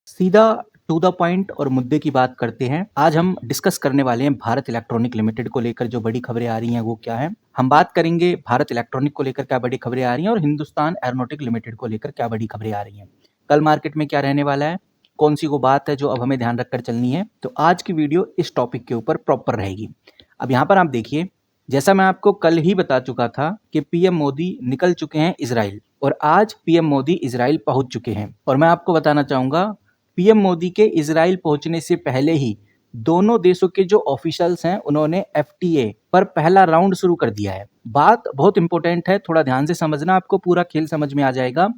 सीधा to the point और मुद्दे की बात करते हैं। आज हम डिस्कस करने वाले हैं भारत इलेक्ट्रॉनिक लिमिटेड को लेकर जो बड़ी खबरें आ रही हैं वो क्या है। हम बात करेंगे भारत इलेक्ट्रॉनिक को लेकर क्या बड़ी खबरें आ रही हैं और हिंदुस्तान एरोनॉटिक लिमिटेड को लेकर क्या बड़ी खबरें आ रही हैं। कल मार्केट में क्या रहने वाला है, कौन सी वो बात है जो अब हमें ध्यान रखकर चलनी है। तो आज की वीडियो इस टॉपिक के ऊपर प्रॉपर रहेगी। अब यहाँ पर आप देखिए, जैसा मैं आपको कल ही बता चुका था कि पीएम मोदी निकल चुके हैं इजराइल, और आज पीएम मोदी इजराइल पहुंच चुके हैं। और मैं आपको बताना चाहूंगा, पीएम मोदी के इजराइल पहुंचने से पहले ही दोनों देशों के जो ऑफिशियल्स हैं उन्होंने एफटीए पर पहला राउंड शुरू कर दिया है। बात बहुत इंपॉर्टेंट है, थोड़ा ध्यान से समझना, आपको पूरा खेल समझ में आ जाएगा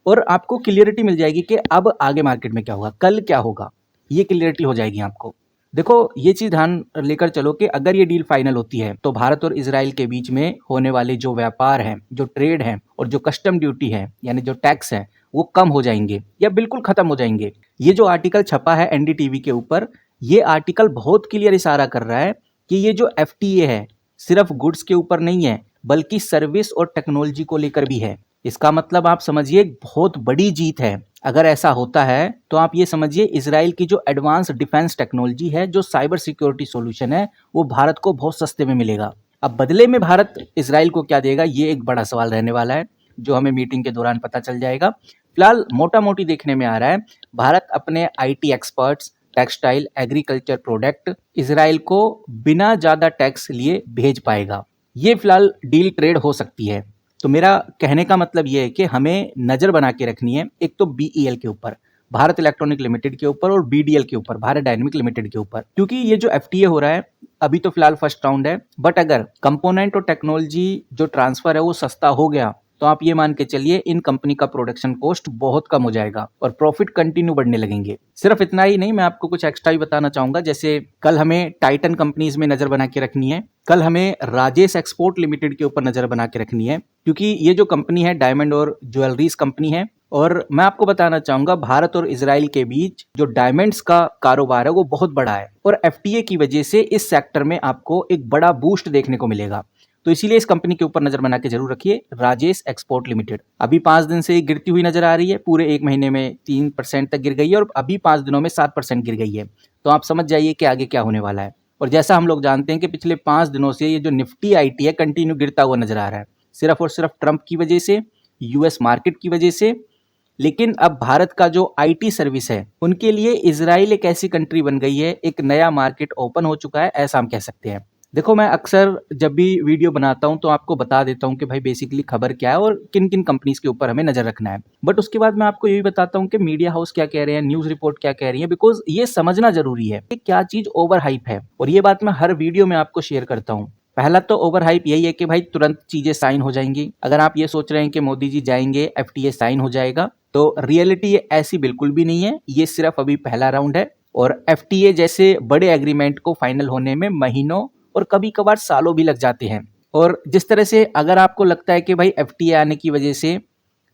और आपको क्लियरिटी मिल जाएगी कि अब आगे मार्केट में क्या होगा, कल क्या होगा, ये क्लियरिटी हो जाएगी आपको। देखो, ये चीज ध्यान लेकर चलो कि अगर ये डील फाइनल होती है तो भारत और इजराइल के बीच में होने वाले जो व्यापार है, जो ट्रेड है और जो कस्टम ड्यूटी है यानी जो टैक्स है वो कम हो जाएंगे या बिल्कुल खत्म हो जाएंगे। ये जो आर्टिकल छपा है एनडीटीवी के ऊपर, ये आर्टिकल बहुत क्लियर इशारा कर रहा है कि ये जो एफटीए है सिर्फ गुड्स के ऊपर नहीं है बल्कि सर्विस और टेक्नोलॉजी को लेकर भी है। इसका मतलब आप समझिए बहुत बड़ी जीत है। अगर ऐसा होता है तो आप ये समझिए इजराइल की जो एडवांस डिफेंस टेक्नोलॉजी है, जो साइबर सिक्योरिटी सॉल्यूशन है, वो भारत को बहुत सस्ते में मिलेगा। अब बदले में भारत इजराइल को क्या देगा, ये एक बड़ा सवाल रहने वाला है जो हमें मीटिंग के दौरान पता चल जाएगा। फिलहाल मोटा मोटी देखने में आ रहा है भारत अपने IT experts, textile, agriculture product Israel को बिना ज्यादा टैक्स लिए भेज पाएगा। ये फिलहाल डील ट्रेड हो सकती है। तो मेरा कहने का मतलब ये है कि हमें नजर बना के रखनी है, एक तो बीईएल के ऊपर, भारत इलेक्ट्रॉनिक लिमिटेड के ऊपर, और बीडीएल के ऊपर, भारत डायनेमिक लिमिटेड के ऊपर, क्योंकि ये जो एफटीए हो रहा है अभी तो फिलहाल फर्स्ट राउंड है, बट अगर कंपोनेंट और टेक्नोलॉजी जो ट्रांसफर है वो सस्ता हो गया तो आप ये मान के चलिए इन कंपनी का प्रोडक्शन कॉस्ट बहुत कम हो जाएगा और प्रॉफिट कंटिन्यू बढ़ने लगेंगे। सिर्फ इतना ही नहीं, मैं आपको कुछ एक्स्ट्रा भी बताना चाहूंगा। जैसे कल हमें टाइटन कंपनीज में नजर बना के रखनी है, कल हमें राजेश एक्सपोर्ट लिमिटेड के ऊपर नजर बना के रखनी है, क्योंकि ये जो कंपनी है डायमंड और ज्वेलरीज कंपनी है। और मैं आपको बताना चाहूंगा, भारत और इजराइल के बीच जो डायमंड्स का कारोबार है वो बहुत बड़ा है और एफटीए की वजह से इस सेक्टर में आपको एक बड़ा बूस्ट देखने को मिलेगा। तो इसीलिए इस कंपनी के ऊपर नजर बना के जरूर रखिए, राजेश एक्सपोर्ट लिमिटेड। अभी 5 दिन से गिरती हुई नजर आ रही है, पूरे एक महीने में 3% तक गिर गई है और अभी 5 दिनों में 7% गिर गई है। तो आप समझ जाइए कि आगे क्या होने वाला है। और जैसा हम लोग जानते हैं कि पिछले 5 दिनों से ये जो निफ्टी आईटी है कंटिन्यू गिरता हुआ नजर आ रहा है, सिर्फ और सिर्फ ट्रंप की वजह से, यूएस मार्केट की वजह से। लेकिन अब भारत का जो आईटी सर्विस है उनके लिए इजराइल एक ऐसी कंट्री बन गई है, एक नया मार्केट ओपन हो चुका है, ऐसा हम कह सकते हैं। देखो, मैं अक्सर जब भी वीडियो बनाता हूं तो आपको बता देता हूं कि भाई बेसिकली खबर क्या है और किन किन कंपनीज के ऊपर हमें नजर रखना है, बट उसके बाद मैं आपको ये भी बताता हूं कि मीडिया हाउस क्या कह रहे हैं, न्यूज रिपोर्ट क्या कह रही है, बिकॉज ये समझना जरूरी है कि क्या चीज ओवर हाइप है। और ये बात मैं हर वीडियो में आपको शेयर करता हूँ। पहला तो ओवर हाइप यही है कि भाई तुरंत चीजें साइन हो जाएंगी। अगर आप ये सोच रहे हैं कि मोदी जी जाएंगे एफटीए साइन हो जाएगा, तो रियलिटी ऐसी बिल्कुल भी नहीं है। ये सिर्फ अभी पहला राउंड है और एफटीए जैसे बड़े एग्रीमेंट को फाइनल होने में महीनों और कभी कभार सालों भी लग जाते हैं। और जिस तरह से अगर आपको लगता है कि भाई एफटीए आने की वजह से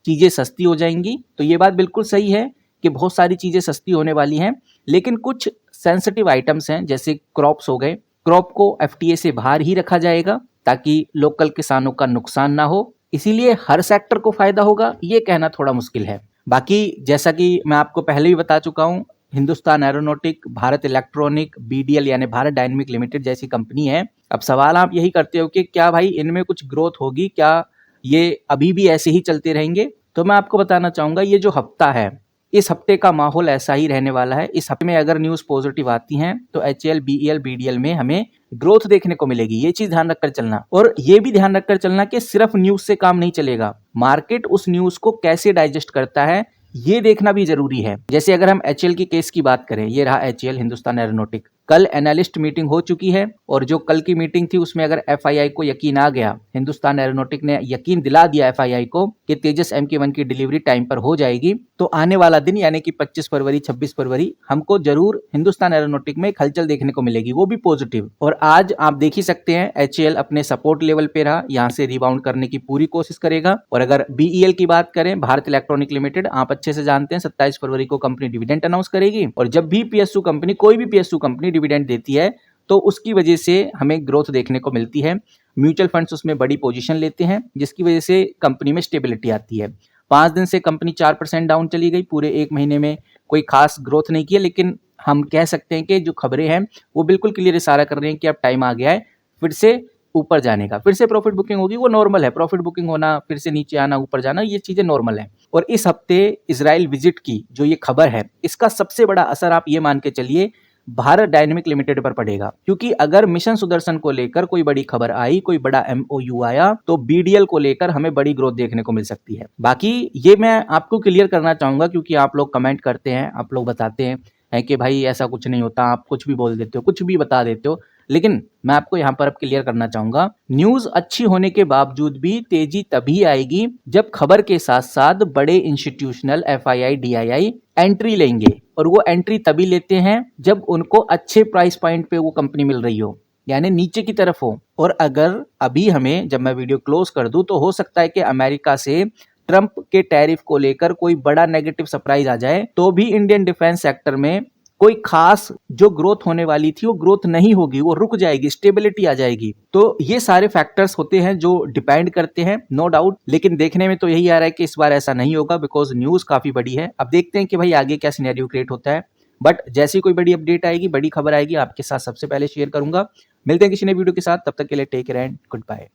चीजें सस्ती हो जाएंगी, तो ये बात बिल्कुल सही है कि बहुत सारी चीजें सस्ती होने वाली हैं, लेकिन कुछ सेंसिटिव आइटम्स हैं जैसे क्रॉप्स हो गए, क्रॉप को एफटीए से बाहर ही रखा जाएगा ताकि लोकल किसानों का नुकसान ना हो। इसीलिए हर सेक्टर को फायदा होगा, ये कहना थोड़ा मुश्किल है। बाकी जैसा कि मैं आपको पहले भी बता चुका हूं, Hindustan aeronautic, Bharat electronic, BDL यानी भारत डायनेमिक लिमिटेड जैसी कंपनी है। अब सवाल आप यही करते हो कि क्या भाई इनमें कुछ ग्रोथ होगी, क्या ये अभी भी ऐसे ही चलते रहेंगे? तो मैं आपको बताना चाहूंगा, ये जो हफ्ता है, इस हफ्ते का माहौल ऐसा ही रहने वाला है। इस हफ्ते में अगर न्यूज पॉजिटिव आती हैं तो एचएल, बीईएल, बीडीएल में हमें ग्रोथ देखने को मिलेगी। ये चीज ध्यान रखकर चलना, और ये भी ध्यान रखकर चलना कि सिर्फ न्यूज से काम नहीं चलेगा, मार्केट उस न्यूज को कैसे डाइजेस्ट करता है ये देखना भी जरूरी है। जैसे अगर हम एचएल की केस की बात करें, ये रहा एचएल, हिंदुस्तान एरोनॉटिक। कल एनालिस्ट मीटिंग हो चुकी है और जो कल की मीटिंग थी उसमें अगर एफआईआई को यकीन आ गया, हिंदुस्तान एरोनॉटिक ने यकीन दिला दिया एफआईआई को कि तेजस MK1 की डिलीवरी टाइम पर हो जाएगी, तो आने वाला दिन यानी कि 25 फरवरी, 26 फरवरी हमको जरूर हिंदुस्तान एरोनॉटिक में एक हलचल देखने को मिलेगी, वो भी पॉजिटिव। और आज आप देख ही सकते हैं एचएल अपने सपोर्ट लेवल पे रहा, यहाँ से रिबाउंड करने की पूरी कोशिश करेगा। और अगर बीईएल की बात करें, भारत इलेक्ट्रॉनिक लिमिटेड, आप अच्छे से जानते हैं 27 फरवरी को कंपनी डिविडेंड अनाउंस करेगी, और जब भी पीएसयू कंपनी, कोई भी पीएसयू कंपनी डिविडेंड देती है तो उसकी वजह से हमें ग्रोथ देखने को मिलती है। म्यूचुअल फंड्स उसमें बड़ी पोजीशन लेते हैं जिसकी वजह से कंपनी में स्टेबिलिटी आती है। 5 दिन से कंपनी 4% डाउन चली गई, पूरे एक महीने में कोई खास ग्रोथ नहीं की है, लेकिन हम कह सकते हैं कि जो खबरें हैं वो बिल्कुल क्लियर इशारा कर रही हैं कि अब टाइम आ गया है फिर से ऊपर जाने का, फिर से प्रॉफिट बुकिंग होगी। वो नॉर्मल है, प्रॉफिट बुकिंग होना, फिर से नीचे आना, ऊपर जाना, ये चीजें नॉर्मल है। और इस हफ्ते इजराइल विजिट की जो ये खबर है, इसका सबसे बड़ा असर आप ये मान के चलिए भारत डायनेमिक लिमिटेड पर पड़ेगा, क्योंकि अगर मिशन सुदर्शन को लेकर कोई बड़ी खबर आई, कोई बड़ा एमओयू आया, तो बीडीएल को लेकर हमें बड़ी ग्रोथ देखने को मिल सकती है। बाकी ये मैं आपको क्लियर करना चाहूंगा, क्योंकि आप लोग कमेंट करते हैं, आप लोग बताते हैं कि भाई ऐसा कुछ नहीं होता, आप कुछ भी बोल देते हो, कुछ भी बता देते हो, लेकिन मैं आपको यहां पर अब क्लियर करना चाहूंगा, न्यूज अच्छी होने के बावजूद भी तेजी तभी आएगी जब खबर के साथ साथ बड़े इंस्टीट्यूशनल एफआईआई डीआईआई एंट्री लेंगे। और वो एंट्री तभी लेते हैं जब उनको अच्छे प्राइस पॉइंट पे वो कंपनी मिल रही हो, यानी नीचे की तरफ हो। और अगर अभी हमें, जब मैं वीडियो क्लोज कर दूं, तो हो सकता है कि अमेरिका से ट्रंप के टैरिफ को लेकर कोई बड़ा नेगेटिव सरप्राइज आ जाए, तो भी इंडियन डिफेंस सेक्टर में कोई खास जो ग्रोथ होने वाली थी वो ग्रोथ नहीं होगी, वो रुक जाएगी, स्टेबिलिटी आ जाएगी। तो ये सारे फैक्टर्स होते हैं जो डिपेंड करते हैं, नो डाउट। लेकिन देखने में तो यही आ रहा है कि इस बार ऐसा नहीं होगा, बिकॉज न्यूज काफी बड़ी है। अब देखते हैं कि भाई आगे क्या सिनेरियो क्रिएट होता है। बट जैसी कोई बड़ी अपडेट आएगी, बड़ी खबर आएगी, आपके साथ सबसे पहले शेयर करूंगा। मिलते हैं किसी नए वीडियो के साथ, तब तक के लिए take care and good bye.